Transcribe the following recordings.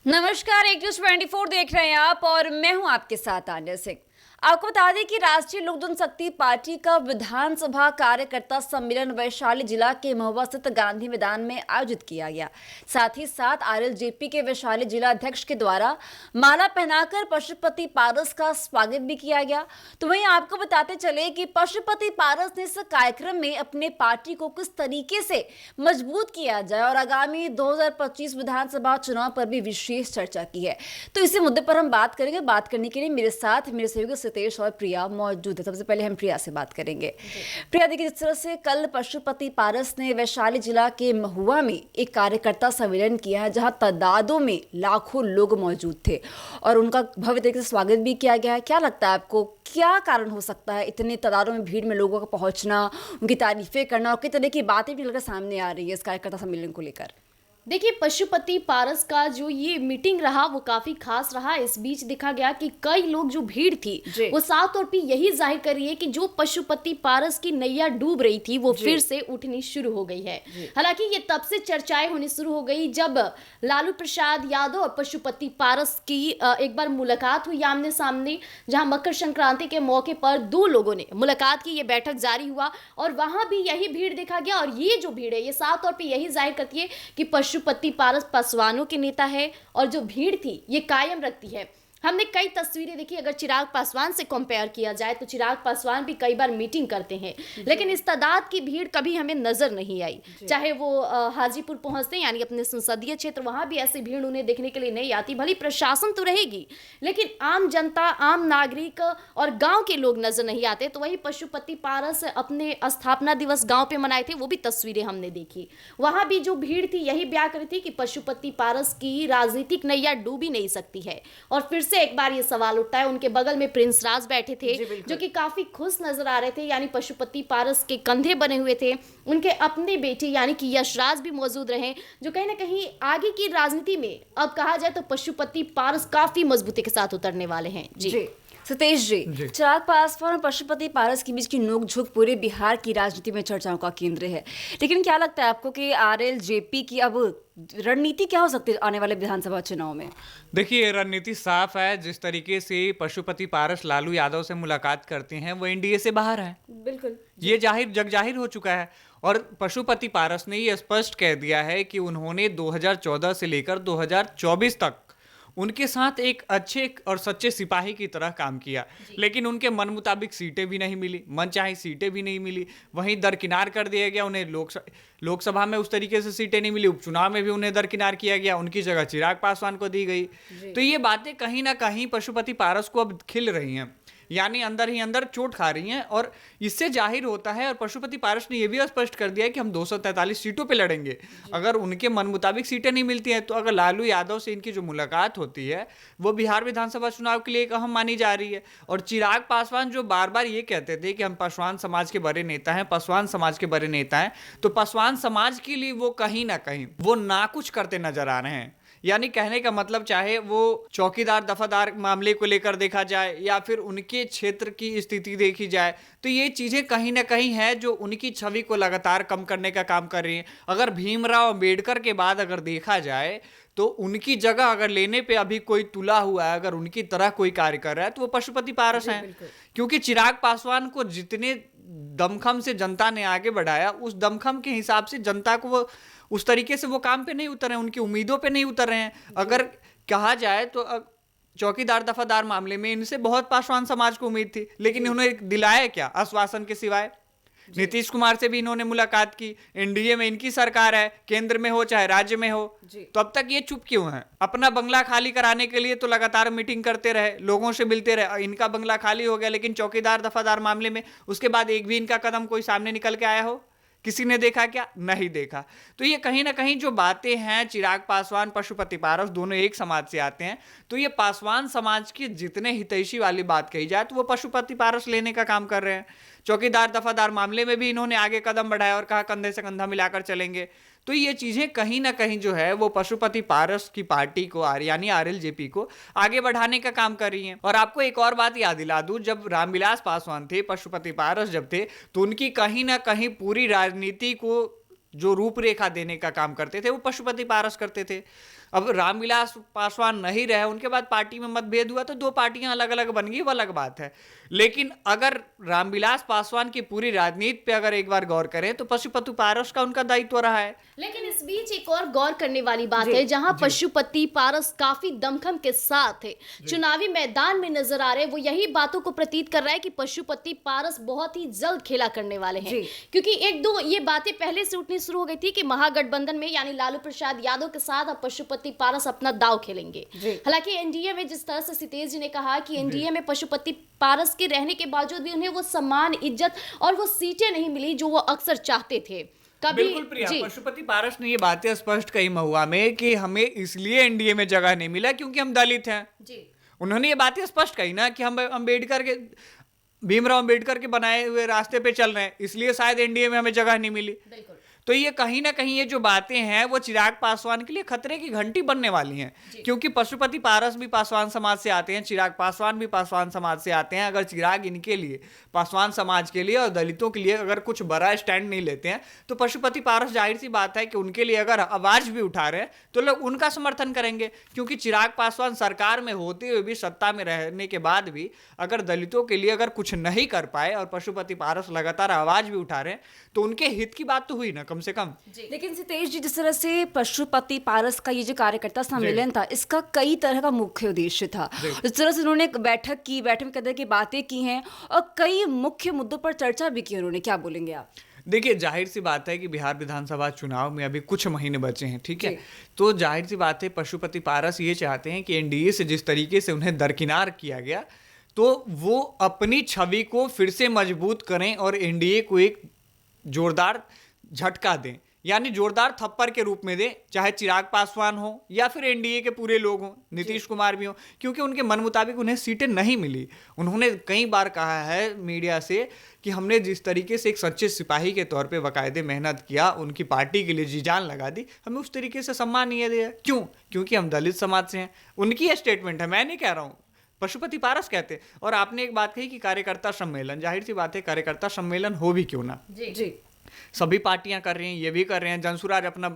नमस्कार, एक न्यूज 24 देख रहे हैं आप और मैं हूं आपके साथ आन्या सिंह। आपको बता दें कि राष्ट्रीय लोक जनशक्ति पार्टी का विधानसभा कार्यकर्ता सम्मेलन वैशाली जिला के महुआ स्थित गांधी मैदान में आयोजित किया गया। साथ ही साथ आरएलजेपी के वैशाली जिला अध्यक्ष के द्वारा माला पहनाकर पशुपति पारस का स्वागत भी किया गया। तो वहीं आपको बताते चले कि पशुपति पारस ने इस कार्यक्रम में अपने पार्टी को किस तरीके से मजबूत किया जाए और आगामी 2025 विधानसभा चुनाव पर भी विशेष चर्चा की है। तो इसी मुद्दे पर हम बात करेंगे। बात करने के लिए मेरे साथ मेरे सहयोगी सतीश और प्रिया मौजूद है। सबसे पहले हम प्रिया से बात करेंगे। प्रिया, देखिए, जिस तरह से कल पशुपति पारस ने वैशाली जिला के महुआ में एक कार्यकर्ता सम्मेलन किया है, जहां तादादों में लाखों लोग मौजूद थे और उनका भव्य तरीके से स्वागत भी किया गया है। क्या लगता है आपको, क्या कारण हो सकता है इतने तादादों में भीड़ में लोगों का पहुंचना, उनकी तारीफें करना और कई तरह की बातें भी लेकर सामने आ रही है इस कार्यकर्ता सम्मेलन को लेकर? देखिए, पशुपति पारस का जो ये मीटिंग रहा वो काफी खास रहा। इस बीच देखा गया कि कई लोग, जो भीड़ थी वो साफ तौर पे यही जाहिर कर रही है कि जो पशुपति पारस की नैया डूब रही थी वो फिर से उठनी शुरू हो गई है। हालांकि ये तब से चर्चाएं होनी शुरू हो गई जब लालू प्रसाद यादव और पशुपति पारस की एक बार मुलाकात हुई आमने सामने, जहां मकर संक्रांति के मौके पर दो लोगों ने मुलाकात की। ये बैठक जारी हुआ और वहां भी यही भीड़ देखा गया और ये जो भीड़ है ये साफ तौर पर यही जाहिर करती है कि पशुपति पारस पासवानों के नेता है और जो भीड़ थी ये कायम रखती है। हमने कई तस्वीरें देखी। अगर चिराग पासवान से कंपेयर किया जाए तो चिराग पासवान भी कई बार मीटिंग करते हैं, लेकिन इस तादाद की भीड़ कभी हमें नजर नहीं आई। चाहे वो हाजीपुर पहुंचते हैं, यानी अपने संसदीय क्षेत्र, वहां भी ऐसी भीड़ उन्हें देखने के लिए नहीं आती। भली प्रशासन तो रहेगी, लेकिन आम जनता, आम नागरिक और गांव के लोग नजर नहीं आते। तो वही पशुपति पारस अपने स्थापना दिवस गांव पे मनाए थे, वो भी तस्वीरें हमने देखी। वहां भी जो भीड़ थी यही बयां कर रही थी कि पशुपति पारस की राजनीतिक नैया डूब ही नहीं सकती है। और फिर से एक बार ये सवाल उठता है। उनके बगल में प्रिंस राज बैठे थे, जो कि काफी खुश नजर आ रहे थे, यानी पशुपति पारस के कंधे बने हुए थे। उनके अपने बेटे यानी कि यशराज भी मौजूद रहे, जो कहीं ना कहीं आगे की राजनीति में अब कहा जाए तो पशुपति पारस काफी मजबूती के साथ उतरने वाले हैं। जी सतीश जी, चिराग पासवान और पशुपति पारस के बीच की नोकझोंक पूरे बिहार की राजनीति में चर्चाओं का केंद्र है। लेकिन क्या लगता है आपको कि आरएलजेपी की अब रणनीति क्या हो सकती है आने वाले विधानसभा चुनाव में? देखिए, रणनीति साफ है। जिस तरीके से पशुपति पारस लालू यादव से मुलाकात करते हैं वो एनडीए से बाहर है। बिल्कुल, ये जग जाहिर हो चुका है। और पशुपति पारस ने ये स्पष्ट कह दिया है कि उन्होंने 2014 से लेकर 2024 तक उनके साथ एक अच्छे और सच्चे सिपाही की तरह काम किया, लेकिन उनके मन मुताबिक सीटें भी नहीं मिली, मनचाही सीटें भी नहीं मिली। वहीं दरकिनार कर दिया गया उन्हें। लोकसभा में उस तरीके से सीटें नहीं मिली, उपचुनाव में भी उन्हें दरकिनार किया गया, उनकी जगह चिराग पासवान को दी गई। तो ये बातें कहीं ना कहीं पशुपति पारस को अब खिल रही हैं, यानी अंदर ही अंदर चोट खा रही हैं। और इससे जाहिर होता है, और पशुपति पारस ने यह भी स्पष्ट कर दिया है कि हम 243 सीटों पे लड़ेंगे। अगर उनके मन मुताबिक सीटें नहीं मिलती हैं तो अगर लालू यादव से इनकी जो मुलाकात होती है वो बिहार विधानसभा चुनाव के लिए एक अहम मानी जा रही है। और चिराग पासवान जो बार बार ये कहते थे कि हम पासवान समाज के बड़े नेता हैं, पासवान समाज के बड़े नेता हैं, तो पासवान समाज के लिए वो कहीं ना कहीं वो नाकुछ करते नजर आ रहे हैं। यानी कहने का मतलब, चाहे वो चौकीदार दफादार मामले को लेकर देखा जाए या फिर उनके क्षेत्र की स्थिति देखी जाए, तो ये चीजें कहीं ना कहीं है जो उनकी छवि को लगातार कम करने का काम कर रही हैं। अगर भीमराव अंबेडकर के बाद अगर देखा जाए तो उनकी जगह अगर लेने पे अभी कोई तुला हुआ है, अगर उनकी तरह कोई कार्य कर रहा है तो वो पशुपति पारस हैं। क्योंकि चिराग पासवान को जितने दमखम से जनता ने आगे बढ़ाया, उस दमखम के हिसाब से जनता को वो उस तरीके से वो काम पे नहीं उतर रहे हैं, उनकी उम्मीदों पे नहीं उतर रहे हैं। अगर कहा जाए तो चौकीदार दफादार मामले में इनसे बहुत पासवान समाज को उम्मीद थी, लेकिन इन्होंने दिलाया क्या आश्वासन के सिवाय? नीतीश कुमार से भी इन्होंने मुलाकात की। एनडीए में इनकी सरकार है, केंद्र में हो चाहे राज्य में हो, तो अब तक ये चुप क्यों है? अपना बंगला खाली कराने के लिए तो लगातार मीटिंग करते रहे, लोगों से मिलते रहे। इनका बंगला खाली हो गया, लेकिन चौकीदार दफादार मामले में उसके बाद एक भी इनका कदम कोई सामने निकल के आया हो? किसी ने देखा क्या? नहीं देखा। तो ये कहीं ना कहीं जो बातें हैं, चिराग पासवान, पशुपति पारस दोनों एक समाज से आते हैं, तो ये पासवान समाज की जितने हितैषी वाली बात कही जाए तो वो पशुपति पारस लेने का काम कर रहे हैं। चौकीदार दफादार मामले में भी इन्होंने आगे कदम बढ़ाया और कहा कंधे से कंधा मिलाकर चलेंगे। तो ये चीजें कहीं ना कहीं जो है वो पशुपति पारस की पार्टी को यानी आरएलजेपी को आगे बढ़ाने का काम कर रही हैं। और आपको एक और बात याद दिला दूं, जब रामविलास पासवान थे, पशुपति पारस जब थे, तो उनकी कहीं ना कहीं पूरी राजनीति को जो रूपरेखा देने का काम करते थे वो पशुपति पारस करते थे। अब रामविलास पासवान नहीं रहे, उनके बाद पार्टी में मतभेद हुआ तो दो पार्टियां अलग अलग बन गई, वो अलग बात है। लेकिन अगर रामविलास पासवान की पूरी राजनीति पे अगर एक बार गौर करें तो पशुपति पारस का उनका दायित्व रहा है। लेकिन इस बीच एक और गौर करने वाली बात है, जहां पशुपति पारस काफी दमखम के साथ है, चुनावी मैदान में नजर आ रहे, वो यही बातों को प्रतीत कर रहा है कि पशुपति पारस बहुत ही जल्द खेला करने वाले हैं। क्योंकि एक दो ये बातें पहले से उठनी शुरू हो गई थी कि महागठबंधन में यानी लालू प्रसाद यादव के साथ अब पशुपति पारस अपना दांव खेलेंगे। हालांकि एनडीए में जिस तरह से सितेश जी ने कहा कि एनडीए में पशुपति पारस के रहने के बावजूद भी उन्हें वो सम्मान, इज्जत और वो सीटें नहीं मिली जो वो अक्सर चाहते थे। बिल्कुल प्रिया, पशुपति पारस ने ये बातें स्पष्ट कही महुआ में कि हमें इसलिए एनडीए में जगह नहीं मिला क्योंकि हम दलित हैं। उन्होंने ये बातें स्पष्ट कही ना कि हम अम्बेडकर के, भीमराव अम्बेडकर के बनाए हुए रास्ते पे चल रहे हैं, इसलिए शायद एनडीए में हमें जगह नहीं मिली। तो ये कहीं ना कहीं ये जो बातें हैं वो चिराग पासवान के लिए खतरे की घंटी बनने वाली हैं, क्योंकि पशुपति पारस भी पासवान समाज से आते हैं, चिराग पासवान भी पासवान समाज से आते हैं। अगर चिराग इनके लिए, पासवान समाज के लिए और दलितों के लिए अगर कुछ बड़ा स्टैंड नहीं लेते हैं तो पशुपति पारस जाहिर सी बात है कि उनके लिए अगर आवाज भी उठा रहे हैं तो लोग उनका समर्थन करेंगे। क्योंकि चिराग पासवान सरकार में होते हुए भी, सत्ता में रहने के बाद भी अगर दलितों के लिए अगर कुछ नहीं कर पाए और पशुपति पारस लगातार आवाज भी उठा रहे हैं तो उनके हित की बात तो हुई ना कम से कम। लेकिन सितेश जी, जिस तरह से पशुपति पारस का ये जो कार्यकर्ता सम्मेलन था, इसका कई तरह का मुख्य उद्देश्य था। जिस तरह से उन्होंने बैठक में कई तरह की बातें की हैं और कई मुख्य मुद्दों पर चर्चा भी की उन्होंने, क्या बोलेंगे आप? देखिए, जाहिर सी बात है कि बिहार विधानसभा चुनाव में अभी कुछ महीने बचे हैं, ठीक है, तो जाहिर सी बात है पशुपति पारस ये चाहते हैं कि एनडीए से जिस तरीके से उन्हें दरकिनार किया गया तो वो अपनी छवि को फिर से मजबूत करें और एनडीए को एक जोरदार झटका दें, यानी जोरदार थप्पड़ के रूप में दें, चाहे चिराग पासवान हो या फिर एनडीए के पूरे लोग हों, नीतीश कुमार भी हो, क्योंकि उनके मन मुताबिक उन्हें सीटें नहीं मिली। उन्होंने कई बार कहा है मीडिया से कि हमने जिस तरीके से एक सच्चे सिपाही के तौर पे बाकायदे मेहनत किया, उनकी पार्टी के लिए जी जान लगा दी, हमें उस तरीके से सम्मान नहीं दिया। क्यों? क्योंकि हम दलित समाज से हैं। उनकी स्टेटमेंट है, मैं नहीं कह रहा हूँ, पशुपति पारस कहते हैं। और आपने एक बात कही कि कार्यकर्ता सम्मेलन, जाहिर सी बात है कार्यकर्ता सम्मेलन हो भी क्यों ना, जी सभी पार्टियां कर रही हैं, ये भी कर रहे हैं। जनसुराज अपना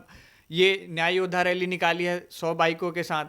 ये न्याय योद्धा रैली निकाली है 100 बाइकों के साथ,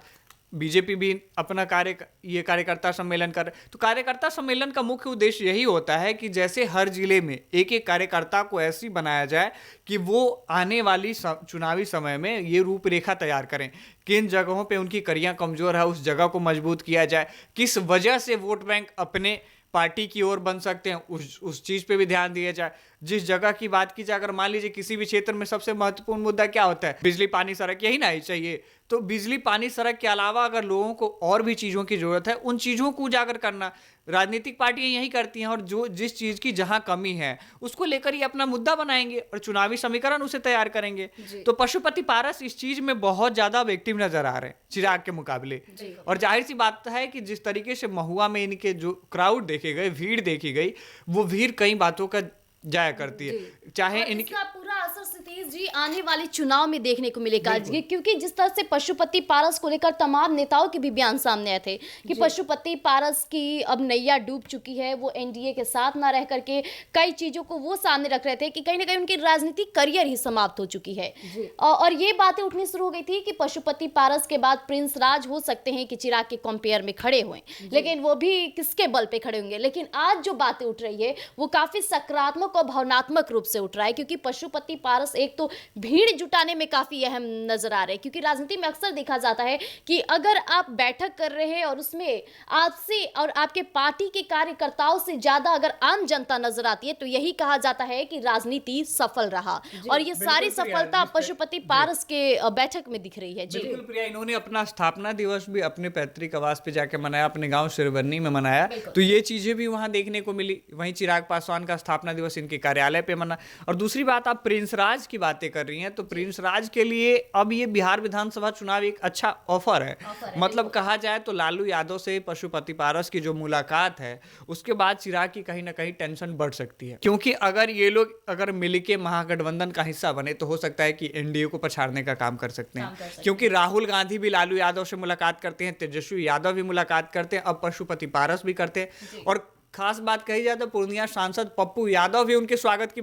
बीजेपी भी अपना कार्यकर्ता सम्मेलन कर रहे। तो कार्यकर्ता सम्मेलन का मुख्य उद्देश्य यही होता है कि जैसे हर जिले में एक एक कार्यकर्ता को ऐसी बनाया जाए कि वो आने वाली चुनावी समय में ये रूपरेखा तैयार करें, किन जगहों पे उनकी कड़ियाँ कमजोर है उस जगह को मजबूत किया जाए, किस वजह से वोट बैंक अपने पार्टी की ओर बन सकते हैं उस चीज़ पे भी ध्यान दिया जाए। जिस जगह की बात की जाए, अगर मान लीजिए किसी भी क्षेत्र में सबसे महत्वपूर्ण मुद्दा क्या होता है, बिजली पानी सड़क, यही ना ही चाहिए, तो बिजली पानी सड़क के अलावा अगर लोगों को और भी चीज़ों की जरूरत है, उन चीज़ों को उजागर करना राजनीतिक पार्टियां यही करती हैं। और जो जिस चीज़ की जहां कमी है उसको लेकर ही अपना मुद्दा बनाएंगे और चुनावी समीकरण उसे तैयार करेंगे। तो पशुपति पारस इस चीज़ में बहुत ज़्यादा विक्टिम नजर आ रहे हैं चिराग के मुकाबले। और जाहिर सी बात है कि जिस तरीके से महुआ में इनके जो क्राउड देखे गए, भीड़ देखी गई, वो भीड़ कई बातों का जाया करती है, चाहे इनकी इसका पूरा असर सतीश जी आने वाले चुनाव में देखने को मिलेगा। क्योंकि जिस तरह से पशुपति पारस को लेकर तमाम नेताओं के भी बयान सामने आए थे कि पशुपति पारस की अब नैया डूब चुकी है, वो एनडीए के साथ ना रह करके कई चीजों को वो सामने रख रहे थे कि कहीं ना कहीं उनकी राजनीतिक करियर ही समाप्त हो चुकी है। और ये बातें उठनी शुरू हो गई थी कि पशुपति पारस के बाद प्रिंस राज हो सकते हैं कि चिराग के कंपेयर में खड़े हुए, लेकिन वो भी किसके बल पे खड़े होंगे। लेकिन आज जो बातें उठ रही है वो काफी सकारात्मक और भावनात्मक रूप से उठ रहा है, क्योंकि पशुपति पारस एक तो भीड़ जुटाने में काफी अहम नजर आ रहे हैं। क्योंकि राजनीति में अक्सर देखा जाता है कि अगर आप बैठक कर रहे हैं और उसमें आपसे और आपके पार्टी के कार्यकर्ताओं से ज्यादा अगर आम जनता नजर आती है तो यही कहा जाता है कि राजनीति सफल रहा। और ये सारी सफलता पशुपति पारस के बैठक में दिख रही है। जी बिल्कुल प्रिया, इन्होंने अपना स्थापना दिवस भी अपने पैतृक आवास पे जाके मनाया, अपने गांव शिरबन्नी में मनाया, तो ये चीजें भी वहां देखने को मिली। वहीं चिराग पासवान का स्थापना दिवस इनके कार्यालय पे मना। और दूसरी बात, आप प्रिंस राज की बातें कर रही हैं, तो प्रिंस राज के लिए अब ये बिहार विधानसभा चुनाव एक अच्छा ऑफर है। मतलब कहा जाए तो लालू यादव से पशुपति पारस की जो मुलाकात है उसके बाद चिराग की कहीं ना कहीं टेंशन बढ़ सकती है, क्योंकि अगर ये लोग अगर मिलके महागठबंधन का हिस्सा बने तो हो सकता है कि एनडीए को पछाड़ने का काम कर सकते हैं। क्योंकि राहुल गांधी भी लालू यादव से मुलाकात करते हैं, तेजस्वी यादव भी मुलाकात करते हैं, अब पशुपति पारस भी करते हैं। और खास बात कही जाए तो पूर्णिया सांसद पप्पू यादव भी उनके स्वागत की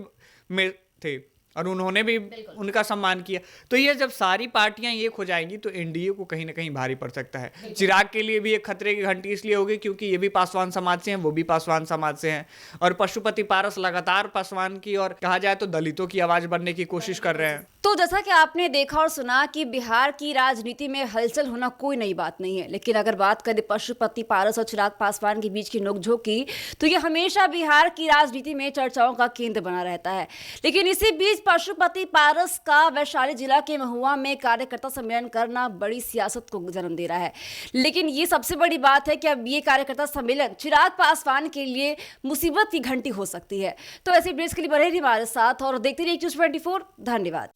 में थे। और उन्होंने भी उनका सम्मान किया। तो ये जब सारी पार्टियां एक हो जाएंगी तो एनडीए को कहीं ना कहीं भारी पड़ सकता है। चिराग के लिए भी एक खतरे की घंटी इसलिए होगी क्योंकि ये भी पासवान समाज से हैं, वो भी पासवान समाज से हैं, और पशुपति पारस लगातार पासवान की और कहा जाए तो दलितों की आवाज बनने की कोशिश कर रहे हैं। तो जैसा कि आपने देखा और सुना कि बिहार की राजनीति में हलचल होना कोई नई बात नहीं है, लेकिन अगर बात करें पशुपति पारस और चिराग पासवान के बीच की नोकझोंक की, तो ये हमेशा बिहार की राजनीति में चर्चाओं का केंद्र बना रहता है। लेकिन इसी बीच पशुपति पारस का वैशाली जिला के महुआ में कार्यकर्ता सम्मेलन करना बड़ी सियासत को जन्म दे रहा है। लेकिन ये सबसे बड़ी बात है कि अब ये कार्यकर्ता सम्मेलन चिराग पासवान के लिए मुसीबत की घंटी हो सकती है। तो ऐसे अपडेट्स के लिए बने रहिए हमारे साथ और देखते रहिए News 24। धन्यवाद।